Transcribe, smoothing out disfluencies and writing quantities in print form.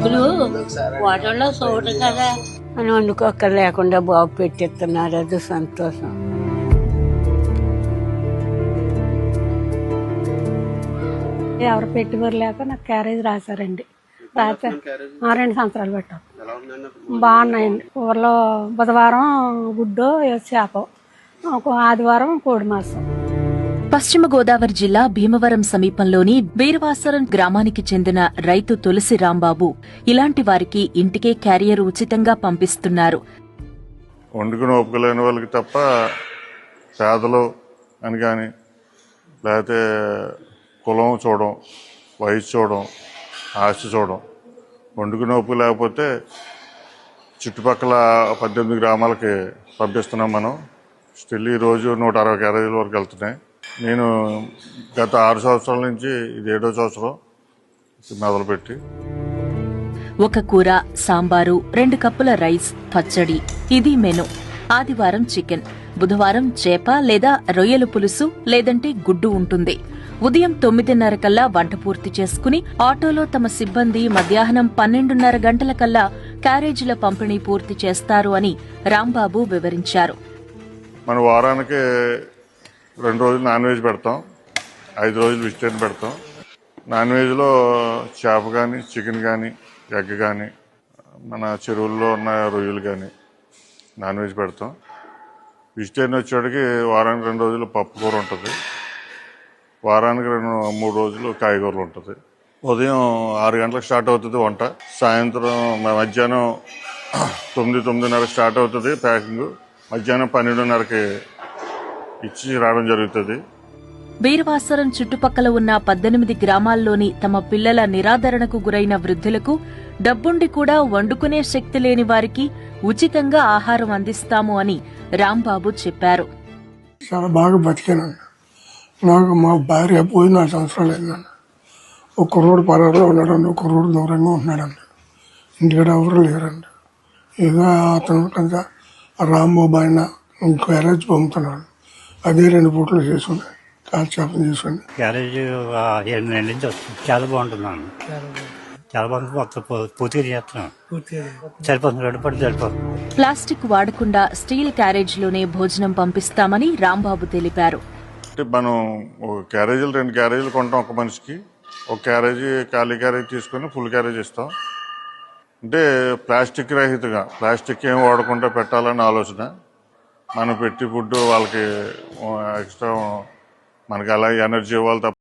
సరుకులు వాటర్లో సోటు కదా అని వండుకోక లేకుండా బాబు పెట్టిస్తున్నారు. అది సంతోషం. ఎవరు పెట్టుబడి లేక నాకు క్యారేజ్ రాశారండి. రాశారు 2 సంవత్సరాలు పెట్టాం. బాగున్నాయండి. ఊర్లో బుధవారం గుడ్డు చేప, ఆదివారం కోడి మాంసం. పశ్చిమ గోదావరి జిల్లా భీమవరం సమీపంలోని వీరవాసరం గ్రామానికి చెందిన రైతు తులసి రాంబాబు ఇలాంటి వారికి ఇంటికే క్యారియర్ ఉచితంగా పంపిస్తున్నారు. వండుకుని ఒప్పుకోలేని వాళ్ళకి తప్ప పేదలు అని కానీ లేకపోతే కులం చూడడం, వయసు చూడడం, ఆస్తి చూడడం, వండుకుని ఒప్పు లేకపోతే చుట్టుపక్కల 18 గ్రామాలకి పంపిస్తున్నాం మనం. స్టిల్ ఈరోజు 160 క్యారేజీల వరకు వెళ్తున్నాయి. నేను గత 6 సంవత్సరాల నుంచి ఇది 7వ సంవత్సరం మొదలుపెట్టి. ఒక కూర, సాంబారు, 2 కప్పుల రైస్, పచ్చడి, ఇది మెను. ఆదివారం చికెన్, బుధవారం చేప లేదా రొయ్యల పులుసు లేదంటే గుడ్డు ఉంటుంది. ఉదయం 9:30 కల్లా వంట పూర్తి చేసుకుని ఆటోలో తమ సిబ్బంది మధ్యాహ్నం 12:30 గంటల కల్లా క్యారేజీల పంపిణీ పూర్తి చేస్తారు అని రాంబాబు వివరించారు. మన వారానికి 2 రోజులు నాన్ వెజ్ పెడతాం, 5 రోజులు వెజిటేరియన్ పెడతాం. నాన్ వెజ్లో చేప కానీ, చికెన్ కానీ, ఎగ్ కానీ, మన చెరువుల్లో ఉన్న రొయ్యలు కానీ నాన్ వెజ్ పెడతాం. వెజిటేరియన్ వచ్చేటికి వారానికి 2 రోజులు పప్పు కూర ఉంటుంది, వారానికి 3 రోజులు కాయగూరలు ఉంటుంది. ఉదయం 6 గంటలకు స్టార్ట్ అవుతుంది వంట, సాయంత్రం మధ్యాహ్నం 9:30 స్టార్ట్ అవుతుంది ప్యాకింగ్, మధ్యాహ్నం 12:30కి ఇచ్చి రావడం జరుగుతుంది. వీరవాసరం చుట్టుపక్కల ఉన్న 18 గ్రామాల్లోని తమ పిల్లల నిరాదరణకు గురైన వృద్ధులకు, డబ్బుండి కూడా వండుకునే శక్తి లేని వారికి ఉచితంగా ఆహారం అందిస్తాము అని రాంబాబు చెప్పారు. చాలా బాగా బతికానండి. నాకు మా భార్య పోయి 4 సంవత్సరాలు అయిందండి. ఒక రోడ్డు పరారులో ఉన్నాడండి, ఒక రోడ్డు దూరంగా ఉంటున్నాడండి. ఇంటికాడ ఎవరు లేరండి. ఇక అతను కొంత రాంబాబు ఆయన క్యారేజ్ పంపుతున్నాడు. అదే 2 పూటలు చేసుకుని కాల్చాపం చేసుకుని క్యారేజ్ 7 నెలల నుంచి వస్తుంది. చాలా బాగుంటున్నాను, చాలా బాగుంటుంది. మొత్తం పూర్తిగా చేస్తున్నాను, సరిపోతుంది, 2 పూటలు సరిపోతుంది. ప్లాస్టిక్ వాడకుండా స్టీల్ క్యారేజ్లోనే భోజనం పంపిస్తామని రాంబాబు తెలిపారు. మనం ఒక క్యారేజీలు 2 క్యారేజీలు కొంటాం ఒక మనిషికి. ఒక క్యారేజీ ఖాళీ క్యారేజీ తీసుకొని ఫుల్ క్యారేజ్ ఇస్తాం. అంటే ప్లాస్టిక్ రహితంగా, ప్లాస్టిక్ ఏం వాడకుండా పెట్టాలని ఆలోచన. మనం పెట్టి ఫుడ్ వాళ్ళకి ఎక్స్ట్రా మనకి అలా ఎనర్జీ ఇవ్వాలి తప్ప